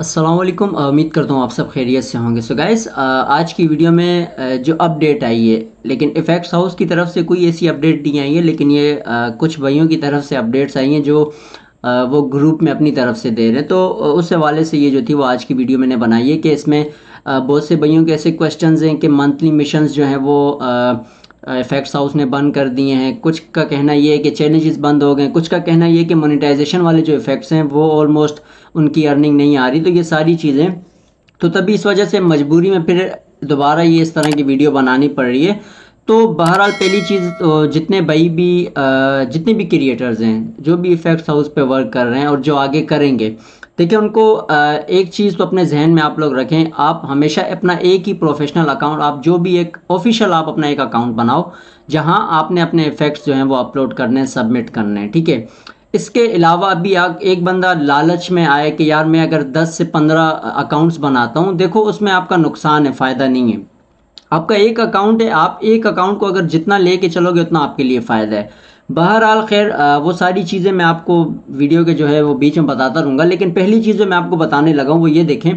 अस्सलाम वालेकुम। उम्मीद करता हूँ आप सब खैरियत से होंगे। सो गाइस, आज की वीडियो में जो अपडेट आई है, लेकिन इफ़ेक्ट्स हाउस की तरफ से कोई ऐसी अपडेट नहीं आई है, लेकिन ये कुछ भाइयों की तरफ से अपडेट्स आई हैं जो वो ग्रुप में अपनी तरफ से दे रहे हैं। तो उस हवाले से ये जो थी वो आज की वीडियो मैंने बनाई है कि इसमें बहुत से भाइयों के ऐसे क्वेश्चंस हैं कि मंथली मिशंस जो हैं वो इफ़ेक्ट्स हाउस ने बंद कर दिए हैं। कुछ का कहना ये है कि चैलेंजेस बंद हो गए, कुछ का कहना ये है कि मोनेटाइजेशन वाले जो इफ़ेक्ट्स हैं वो ऑलमोस्ट उनकी अर्निंग नहीं आ रही। तो ये सारी चीज़ें, तो तभी इस वजह से मजबूरी में फिर दोबारा ये इस तरह की वीडियो बनानी पड़ रही है। तो बहरहाल पहली चीज़, तो जितने भाई भी जितने भी क्रिएटर्स हैं जो भी इफ़ेक्ट्स हाउस पे वर्क कर रहे हैं और जो आगे करेंगे, देखिए उनको एक चीज़ तो अपने जहन में आप लोग रखें, आप हमेशा अपना एक ही प्रोफेशनल अकाउंट, आप जो भी एक ऑफिशियल आप अपना एक अकाउंट बनाओ जहां आपने अपने इफ़ेक्ट्स जो हैं वो अपलोड करने हैं, सबमिट करने हैं, ठीक है। इसके अलावा अभी एक बंदा लालच में आए कि यार मैं अगर 10 से 15 अकाउंट्स बनाता हूँ, देखो उसमें आपका नुकसान है, फ़ायदा नहीं है। आपका एक अकाउंट है, आप एक अकाउंट को अगर जितना लेके चलोगे उतना आपके लिए फ़ायदा है। बहरहाल खैर, वो सारी चीज़ें मैं आपको वीडियो के जो है वो बीच में बताता रहूँगा, लेकिन पहली चीज़ जो मैं आपको बताने लगा हूँ वो ये देखें।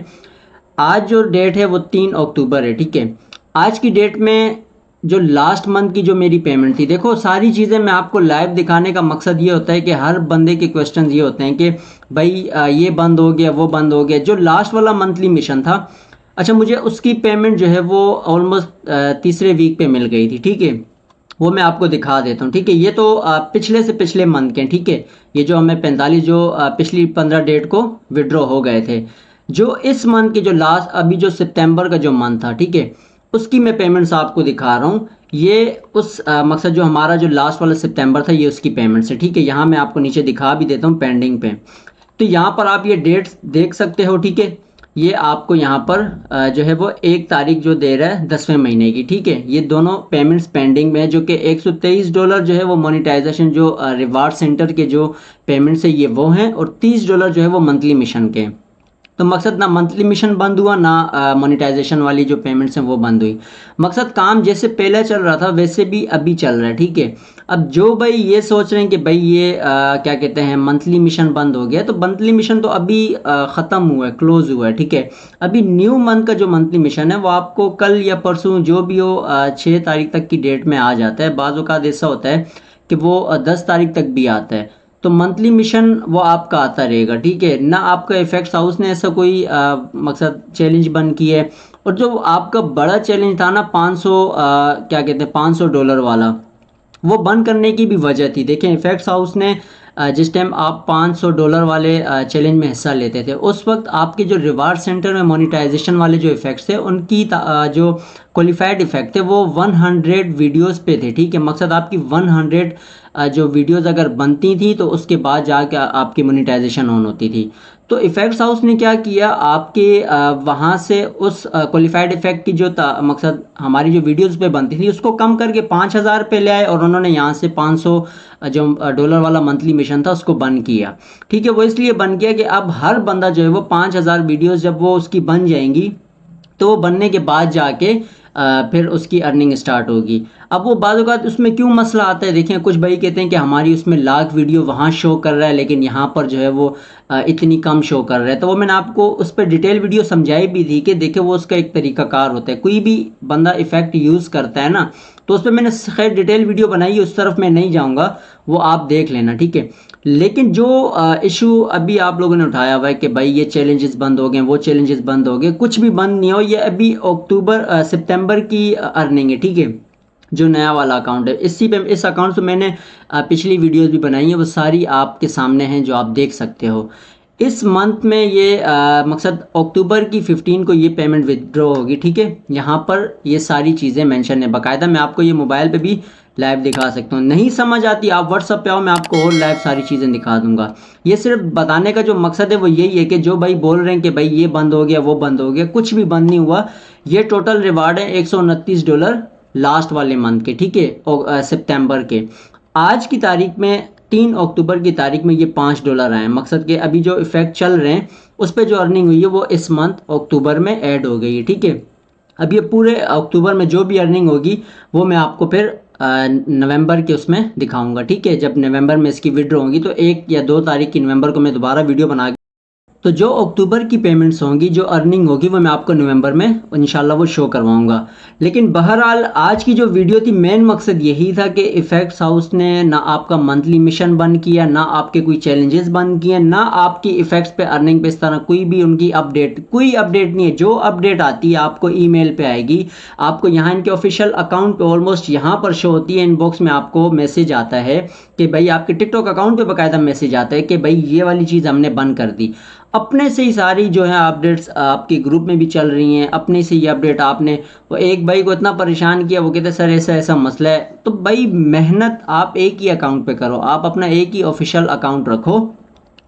आज जो डेट है वो 3 अक्टूबर है, ठीक है। आज की डेट में जो लास्ट मंथ की जो मेरी पेमेंट थी, देखो सारी चीज़ें मैं आपको लाइव दिखाने का मकसद ये होता है कि हर बंदे के क्वेश्चन ये होते हैं कि भाई ये बंद हो गया, वो बंद हो गया। जो लास्ट वाला मंथली मिशन था, अच्छा मुझे उसकी पेमेंट जो है वो ऑलमोस्ट तीसरे वीक पे मिल गई थी, ठीक है। वो मैं आपको दिखा देता हूँ, ठीक है। ये तो पिछले से पिछले मंथ के, ठीक है। ये जो हमें 45 जो पिछली 15 डेट को विड्रॉ हो गए थे। जो इस मंथ के जो लास्ट, अभी जो सितंबर का जो मंथ था, ठीक है, उसकी मैं पेमेंट्स आपको दिखा रहा हूँ। ये उस मकसद जो हमारा जो लास्ट वाला सितंबर था, ये उसकी पेमेंट्स है, ठीक है। यहाँ मैं आपको नीचे दिखा भी देता हूँ पेंडिंग पे। तो यहाँ पर आप ये डेट्स देख सकते हो, ठीक है। ये आपको यहाँ पर जो है वो 1 तारीख जो दे रहा है 10वें महीने की, ठीक है। ये दोनों पेमेंट्स पेंडिंग में है, जो कि $123 जो है वो मोनेटाइजेशन जो रिवार्ड सेंटर के जो पेमेंट्स है ये वो हैं, और $30 जो है वो मंथली मिशन के हैं। तो मकसद ना मंथली मिशन बंद हुआ, ना मोनेटाइजेशन वाली जो पेमेंट्स हैं वो बंद हुई। मकसद काम जैसे पहले चल रहा था वैसे भी अभी चल रहा है, ठीक है। अब जो भाई ये सोच रहे हैं कि भाई ये क्या कहते हैं मंथली मिशन बंद हो गया, तो मंथली मिशन तो अभी ख़त्म हुआ है, क्लोज हुआ है, ठीक है। अभी न्यू मंथ का जो मंथली मिशन है वो आपको कल या परसों जो भी हो 6 तारीख तक की डेट में आ जाता है। बाज़ औक़ात ऐसा होता है कि वो 10 तारीख तक भी आता है। तो मंथली मिशन वो आपका आता रहेगा, ठीक है ना। आपका इफ़ेक्ट्स हाउस ने ऐसा कोई मकसद चैलेंज बन की है। और जो आपका बड़ा चैलेंज था ना 500 क्या कहते हैं $500 वाला, वो बंद करने की भी वजह थी। देखें इफ़ेक्ट्स हाउस ने जिस टाइम आप $500 वाले चैलेंज में हिस्सा लेते थे, उस वक्त आपके जो रिवार्ड सेंटर में मोनेटाइजेशन वाले जो इफ़ेक्ट्स थे उनकी जो क्वालिफाइड इफ़ेक्ट थे वो 100 वीडियोस पे थे, ठीक है। मकसद आपकी 100 जो वीडियोस अगर बनती थी तो उसके बाद जाके आपकी मोनेटाइजेशन ऑन होती थी। तो इफ़ेक्ट्स हाउस ने क्या किया, आपके वहाँ से उस क्वालिफाइड इफ़ेक्ट की जो मकसद हमारी जो वीडियोस पे बनती थी उसको कम करके 5000 पे ले आए, और उन्होंने यहाँ से 500 जो डॉलर वाला मंथली मिशन था उसको बंद किया, ठीक है। वो इसलिए बंद किया कि अब हर बंदा जो है वो 5000 वीडियोस जब वो उसकी बन जाएंगी, तो वो बनने के बाद जाके फिर उसकी अर्निंग स्टार्ट होगी। अब वो बाद औक़ात उसमें क्यों मसला आता है, देखें कुछ भाई कहते हैं कि हमारी उसमें लाख वीडियो वहाँ शो कर रहा है, लेकिन यहाँ पर जो है वो इतनी कम शो कर रहा है। तो वो मैंने आपको उस पर डिटेल वीडियो समझाई भी थी कि देखे वो उसका एक तरीक़ाकार होता है। कोई भी बंदा इफ़ेक्ट यूज़ करता है ना, तो उस पर मैंने खैर डिटेल वीडियो बनाई है, उस तरफ मैं नहीं जाऊँगा, वो आप देख लेना, ठीक है। लेकिन जो इशू अभी आप लोगों ने उठाया हुआ है कि भाई ये चैलेंजेस बंद हो गए, वो चैलेंजेस बंद हो गए, कुछ भी बंद नहीं हो। ये अभी सितंबर की अर्निंग है, ठीक है। जो नया वाला अकाउंट है, इस अकाउंट से मैंने पिछली वीडियोस भी बनाई है, वो सारी आपके सामने हैं जो आप देख सकते हो। इस मंथ में ये मकसद अक्टूबर की 15 को ये पेमेंट विदड्रॉ होगी, ठीक है। यहाँ पर ये सारी चीज़ें मेंशन है बाकायदा। मैं आपको ये मोबाइल पे भी लाइव दिखा सकता हूँ। नहीं समझ आती आप व्हाट्सअप पे आओ, मैं आपको और लाइव सारी चीज़ें दिखा दूंगा। ये सिर्फ बताने का जो मकसद है वो यही है कि जो भाई बोल रहे हैं कि भाई ये बंद हो गया, वो बंद हो गया, कुछ भी बंद नहीं हुआ। ये टोटल रिवार्ड है $129 लास्ट वाले मंथ के, ठीक है, और सितंबर के। आज की तारीख में 3 अक्टूबर की तारीख में ये $5 आए। मकसद के अभी जो इफेक्ट चल रहे हैं उस पर जो अर्निंग हुई है वो इस मंथ अक्टूबर में ऐड हो गई है, ठीक है। अब ये पूरे अक्टूबर में जो भी अर्निंग होगी वो मैं आपको फिर नवंबर के उसमें दिखाऊंगा, ठीक है। जब नवंबर में इसकी विड्रॉ होगी तो 1 या 2 तारीख की नवंबर को मैं दोबारा वीडियो बना तो जो अक्टूबर की पेमेंट्स होंगी, जो अर्निंग होगी, वो मैं आपको नवंबर में इंशाल्लाह वो शो करवाऊंगा। लेकिन बहरहाल आज की जो वीडियो थी, मेन मकसद यही था कि इफेक्ट्स हाउस ने ना आपका मंथली मिशन बंद किया, ना आपके कोई चैलेंजेस बंद किए, ना आपकी इफेक्ट्स पे अर्निंग पे इस तरह कोई भी उनकी अपडेट, कोई अपडेट नहीं है। जो अपडेट आती है आपको ईमेल पे आएगी, आपको यहाँ इनके ऑफिशियल अकाउंट पे ऑलमोस्ट यहाँ पर शो होती है, इनबॉक्स में आपको मैसेज आता है कि भाई आपके टिकटॉक अकाउंट पे बाकायदा मैसेज आता है कि भाई ये वाली चीज़ हमने बंद कर दी। अपने से ही सारी जो है अपडेट्स आपके ग्रुप में भी चल रही हैं, अपने से ही अपडेट आपने, वो एक भाई को इतना परेशान किया, वो कहते सर ऐसा ऐसा मसला है। तो भाई मेहनत आप एक ही अकाउंट पे करो, आप अपना एक ही ऑफिशियल अकाउंट रखो,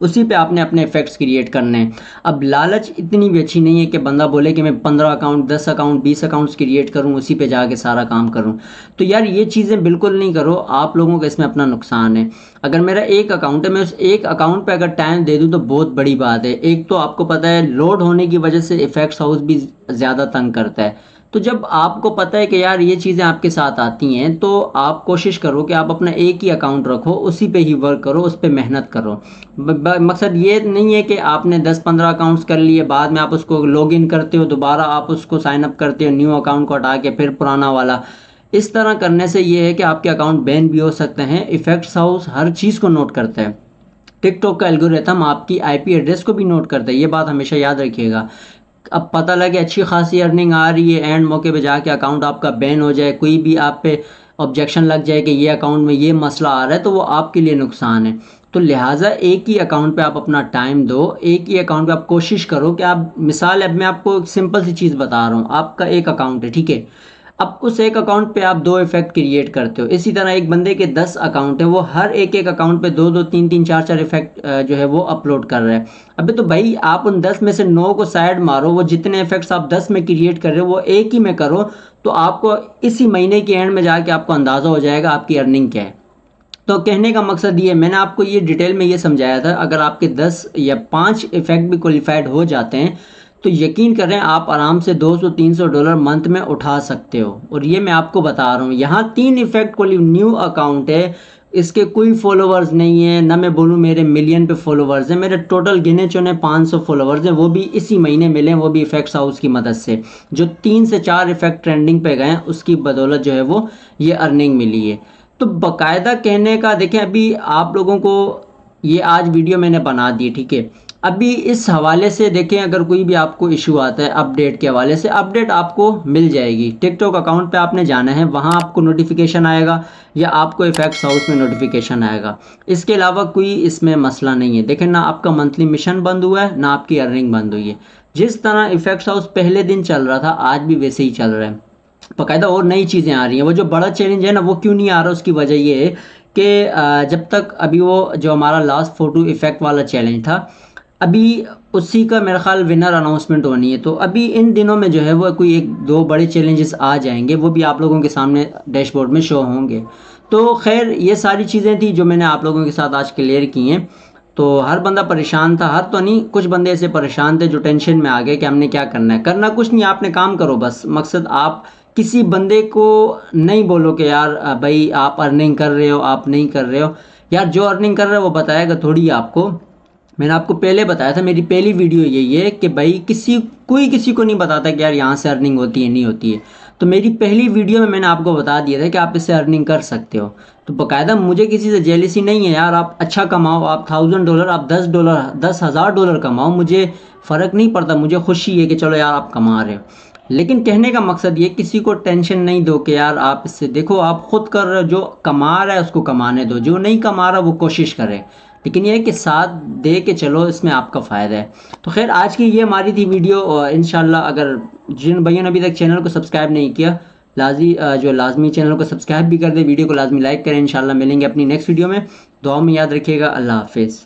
उसी पे आपने अपने इफेक्ट्स क्रिएट करने हैं। अब लालच इतनी भी अच्छी नहीं है कि बंदा बोले कि मैं 15 अकाउंट, 10 अकाउंट, 20 अकाउंट्स क्रिएट करूं, उसी पे जाके सारा काम करूं। तो यार ये चीज़ें बिल्कुल नहीं करो, आप लोगों को इसमें अपना नुकसान है। अगर मेरा एक अकाउंट है, मैं उस एक अकाउंट पे अगर टाइम दे दूं तो बहुत बड़ी बात है। एक तो आपको पता है लोड होने की वजह से इफेक्ट्स हाउस भी ज़्यादा तंग करता है। तो जब आपको पता है कि यार ये चीज़ें आपके साथ आती हैं, तो आप कोशिश करो कि आप अपना एक ही अकाउंट रखो, उसी पे ही वर्क करो, उस पे मेहनत करो। मकसद ये नहीं है कि आपने 10-15 अकाउंट्स कर लिए, बाद में आप उसको लॉगिन करते हो, दोबारा आप उसको साइन अप करते हो, न्यू अकाउंट को हटा के फिर पुराना वाला। इस तरह करने से ये है कि आपके अकाउंट बैन भी हो सकते हैं। इफेक्ट्स हाउस हर चीज़ को नोट करता है। टिकटॉक का एल्गोरिथम आपकी आईपी एड्रेस को भी नोट करता है, ये बात हमेशा याद रखिएगा। अब पता लगे अच्छी खासी अर्निंग आ रही है, एंड मौके पे जाके अकाउंट आपका बैन हो जाए, कोई भी आप पे ऑब्जेक्शन लग जाए कि ये अकाउंट में ये मसला आ रहा है, तो वो आपके लिए नुकसान है। तो लिहाजा एक ही अकाउंट पे आप अपना टाइम दो, एक ही अकाउंट पे आप कोशिश करो कि आप, मिसाल अब मैं आपको एक सिंपल सी चीज़ बता रहा हूँ, आपका एक अकाउंट है, ठीक है। अब उस एक अकाउंट पे आप 2 इफ़ेक्ट क्रिएट करते हो, इसी तरह एक बंदे के 10 अकाउंट है, वो हर एक अकाउंट पे 2-2, 3-3, 4-4 इफ़ेक्ट जो है वो अपलोड कर रहा है। अबे तो भाई आप उन 10 में से 9 को साइड मारो, वो जितने इफ़ेक्ट्स आप 10 में क्रिएट कर रहे हो वो एक ही में करो, तो आपको इसी महीने के एंड में जाके आपको अंदाज़ा हो जाएगा आपकी अर्निंग क्या है। तो कहने का मकसद ये, मैंने आपको ये डिटेल में ये समझाया था, अगर आपके 10 या 5 इफ़ेक्ट भी क्वालिफाइड हो जाते हैं, तो यकीन करें आप आराम से $200-300 मंथ में उठा सकते हो। और ये मैं आपको बता रहा हूँ, यहाँ 3 इफ़ेक्ट को न्यू अकाउंट है, इसके कोई फॉलोवर्स नहीं है, ना मैं बोलूँ मेरे मिलियन पे फॉलोवर्स हैं, मेरे टोटल गिने चुने 500 फॉलोवर्स हैं, वो भी इसी महीने मिले, वो भी इफेक्ट्स हाउस की मदद से। जो 3 से 4 इफेक्ट ट्रेंडिंग पे गए हैं, उसकी बदौलत जो है वो ये अर्निंग मिली है। तो बाकायदा कहने का, देखें अभी आप लोगों को ये आज वीडियो मैंने बना दी, ठीक है। अभी इस हवाले से देखें, अगर कोई भी आपको इशू आता है अपडेट के हवाले से, अपडेट आपको मिल जाएगी। टिकटॉक अकाउंट पे आपने जाना है, वहाँ आपको नोटिफिकेशन आएगा, या आपको इफेक्ट्स हाउस में नोटिफिकेशन आएगा। इसके अलावा कोई इसमें मसला नहीं है। देखें ना आपका मंथली मिशन बंद हुआ है, ना आपकी अर्निंग बंद हुई है। जिस तरह इफेक्ट्स हाउस पहले दिन चल रहा था, आज भी वैसे ही चल रहा है। बाकायदा और नई चीज़ें आ रही हैं। वो जो बड़ा चैलेंज है ना, वो क्यों नहीं आ रहा, उसकी वजह ये है कि जब तक अभी वो जो हमारा लास्ट फोटो इफेक्ट वाला चैलेंज था, अभी उसी का मेरा ख्याल विनर अनाउंसमेंट होनी है। तो अभी इन दिनों में जो है वो कोई 1-2 बड़े चैलेंजेस आ जाएंगे, वो भी आप लोगों के सामने डैशबोर्ड में शो होंगे। तो खैर ये सारी चीज़ें थी जो मैंने आप लोगों के साथ आज क्लियर की हैं। तो हर बंदा परेशान था, हर तो नहीं, कुछ बंदे ऐसे परेशान थे जो टेंशन में आ गए कि हमने क्या करना है। करना कुछ नहीं, आपने काम करो बस। मकसद आप किसी बंदे को नहीं बोलो कि यार भाई आप अर्निंग कर रहे हो, आप नहीं कर रहे हो। यार जो अर्निंग कर रहा है वो बताएगा थोड़ी आपको। मैंने आपको पहले बताया था, मेरी पहली वीडियो यही है कि भाई कोई किसी को नहीं बताता कि यार यहाँ से अर्निंग होती है नहीं होती है। तो मेरी पहली वीडियो में मैंने आपको बता दिया था कि आप इससे अर्निंग कर सकते हो। तो बाकायदा मुझे किसी से जेलिसी नहीं है यार, आप अच्छा कमाओ, आप $1000, आप $10, $10,000 कमाओ, मुझे फ़र्क नहीं पड़ता। मुझे खुशी है कि चलो यार आप कमा रहे हो। लेकिन कहने का मकसद ये, किसी को टेंशन नहीं दो कि यार आप इससे, देखो आप खुद कर रहे हो, जो कमा रहा है उसको कमाने दो, जो नहीं कमा रहा वो कोशिश करे। लेकिन ये है कि साथ दे के चलो, इसमें आपका फ़ायदा है। तो खैर आज की ये हमारी थी वीडियो, और इंशाल्लाह अगर जिन भाइयों ने अभी तक चैनल को सब्सक्राइब नहीं किया, लाजमी चैनल को सब्सक्राइब भी कर दे, वीडियो को लाजमी लाइक करें। इंशाल्लाह मिलेंगे अपनी नेक्स्ट वीडियो में। दुआ में याद रखिएगा। अल्लाह हाफिज़।